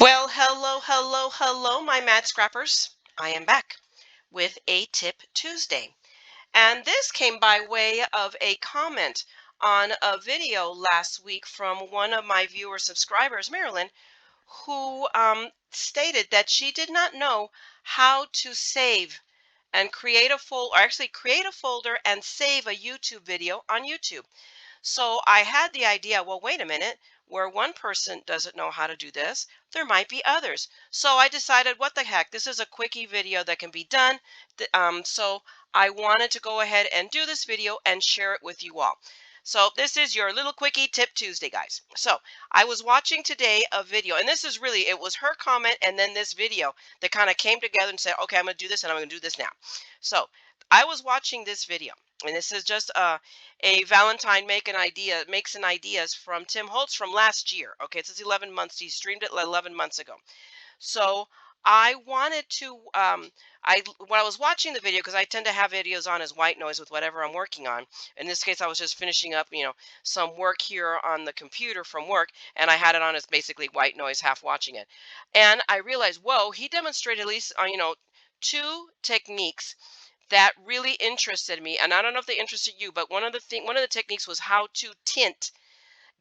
Well, hello, my mad scrappers. I am back with a Tip Tuesday. And this came by way of a comment on a video last week from one of my viewer subscribers, Marilyn, who stated that she did not know how to save and create a folder, or actually create a folder and save a YouTube video on YouTube. So I had the idea, well, wait a minute, where one person doesn't know how to do this, there might be others. So I decided, what the heck, this is a quickie video that can be done. So I wanted to go ahead and do this video and share it with you all. So this is your little quickie Tip Tuesday, guys. So I was watching today a video, and this is really, it was her comment and then this video that kind of came together and said, okay, I'm going to do this and I'm going to do this now. So I was watching this video, and this is just a Valentine makes an ideas from Tim Holtz from last year. Okay, it says 11 months. He streamed it 11 months ago. So I wanted to when I was watching the video, because I tend to have videos on as white noise with whatever I'm working on. In this case, I was just finishing up, some work here on the computer from work, and I had it on as basically white noise, half watching it. And I realized, whoa, he demonstrated at least, two techniques that really interested me. And I don't know if they interested you, but one of the techniques was how to tint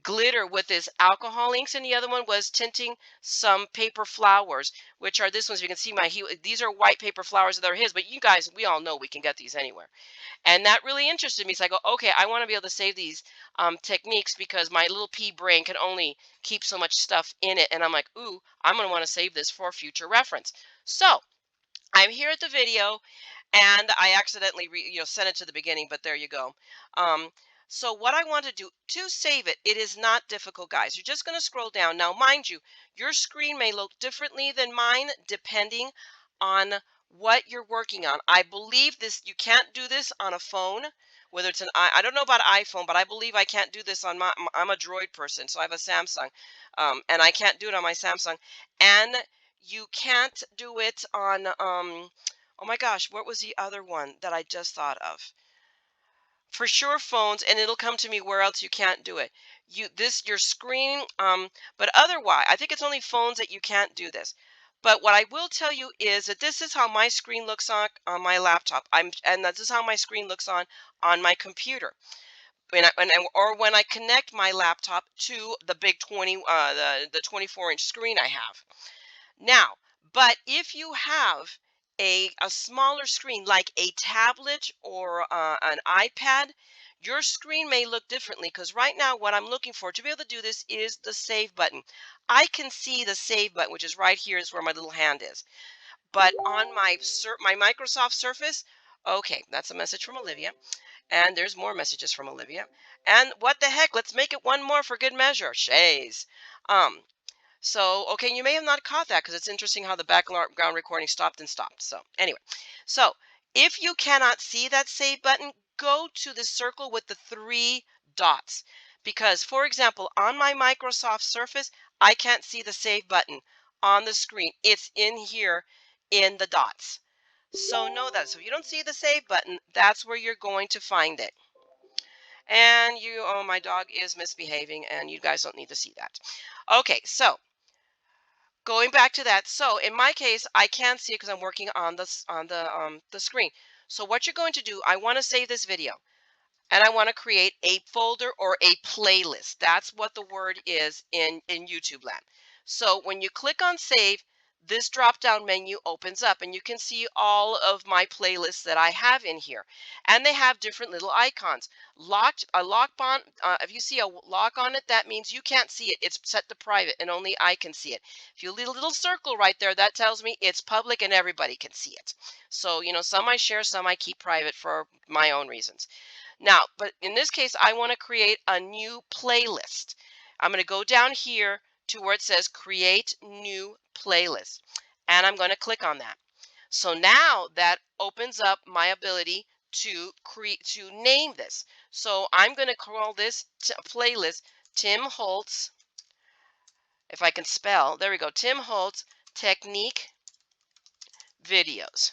glitter with this alcohol inks, and the other one was tinting some paper flowers, which are this ones. You can see these are white paper flowers that are his, but you guys, we all know we can get these anywhere. And that really interested me. So I go, okay, I want to be able to save these techniques, because my little pea brain can only keep so much stuff in it. And I'm like, ooh, I'm going to want to save this for future reference. So I'm here at the video, and I accidentally sent it to the beginning, but there you go. Um, so what I want to do to save it, it is not difficult, guys. You're just going to scroll down. Now, mind you, your screen may look differently than mine depending on what you're working on. I believe this, you can't do this on a phone, whether it's I don't know about iPhone, but I believe I can't do this on I'm a Droid person, so I have a Samsung, and I can't do it on my Samsung. And you can't do it on oh my gosh, what was the other one that I just thought of? For sure phones, and it'll come to me where else you can't do it. Your screen, but otherwise, I think it's only phones that you can't do this. But what I will tell you is that this is how my screen looks on my laptop. And this is how my screen looks on my computer. Or when I connect my laptop to the big the 24-inch screen I have. Now, but if you have a smaller screen like a tablet or an iPad, your screen may look differently, because right now what I'm looking for to be able to do this is the save button. I can see the save button, which is right here, is where my little hand is. But on my Microsoft Surface, okay, that's a message from Olivia. And there's more messages from Olivia. And what the heck, let's make it one more for good measure. Shays. So, okay, you may have not caught that, because it's interesting how the background recording stopped and stopped. So anyway, so if you cannot see that save button, go to the circle with the 3 dots. Because, for example, on my Microsoft Surface, I can't see the save button on the screen. It's in here in the dots. So know that. So if you don't see the save button, that's where you're going to find it. And oh, my dog is misbehaving, and you guys don't need to see that. Okay, so going back to that, so in my case, I can't see it because I'm working on the screen. So what you're going to do, I want to save this video, and I want to create a folder or a playlist. That's what the word is in YouTube land. So when you click on save, this drop down menu opens up, and you can see all of my playlists that I have in here, and they have different little icons. A lock on, if you see a lock on it, that means you can't see it. It's set to private and only I can see it. If you leave a little circle right there, that tells me it's public and everybody can see it. So, some I share, some I keep private for my own reasons. Now, but in this case, I want to create a new playlist. I'm going to go down here to where it says create new playlist, and I'm going to click on that. So now that opens up my ability to name this. So I'm going to call this playlist Tim Holtz, if I can spell, there we go, Tim Holtz Technique Videos.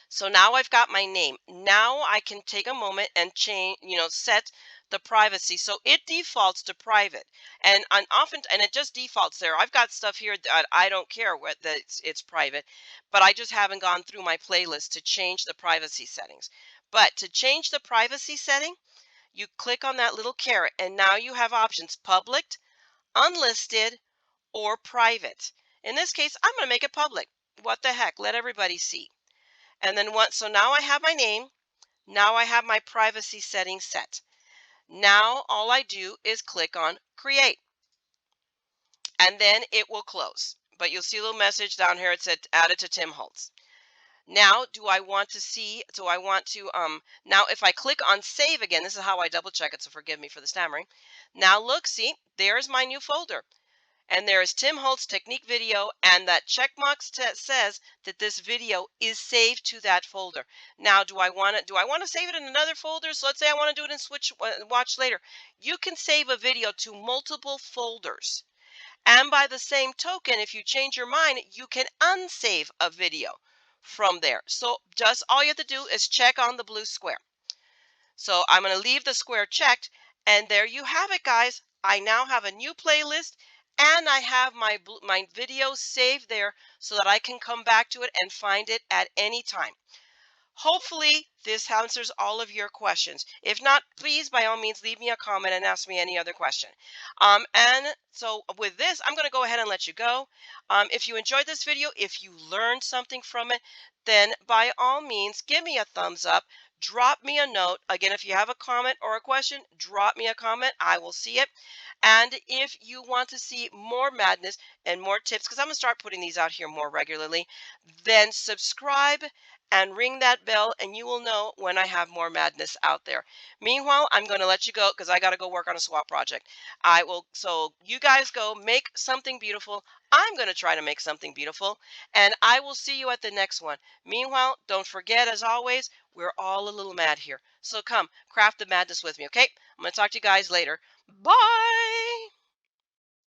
So now I've got my name. Now I can take a moment and change, set the privacy. So it defaults to private, and often, and it just defaults there. I've got stuff here that I don't care what that it's private, but I just haven't gone through my playlist to change the privacy settings. But to change the privacy setting, you click on that little caret, and now you have options: public, unlisted, or private. In this case, I'm going to make it public. What the heck? Let everybody see. And then so now I have my name. Now I have my privacy settings set. Now all I do is click on create, and then it will close. But you'll see a little message down here. It said added to Tim Holtz. Now, do I want to see, now if I click on save again, this is how I double check it, so forgive me for the stammering. Now look, see, there's my new folder. And there is Tim Holtz technique video, and that check box says that this video is saved to that folder. Now, do I want to save it in another folder? So let's say I want to do it in watch later. You can save a video to multiple folders. And by the same token, if you change your mind, you can unsave a video from there. So just all you have to do is check on the blue square. So I'm going to leave the square checked, and there you have it, guys. I now have a new playlist, and I have my videos saved there so that I can come back to it and find it at any time. Hopefully, this answers all of your questions. If not, please, by all means, leave me a comment and ask me any other question. And so with this, I'm going to go ahead and let you go. If you enjoyed this video, if you learned something from it, then by all means, give me a thumbs up. Drop me a note. Again, if you have a comment or a question, drop me a comment. I will see it. And if you want to see more madness and more tips, because I'm going to start putting these out here more regularly, then subscribe and ring that bell, and you will know when I have more madness out there. Meanwhile, I'm going to let you go because I got to go work on a swap project. So you guys go make something beautiful. I'm going to try to make something beautiful, and I will see you at the next one. Meanwhile, don't forget, as always, we're all a little mad here. So come, craft the madness with me, okay? I'm going to talk to you guys later. Bye!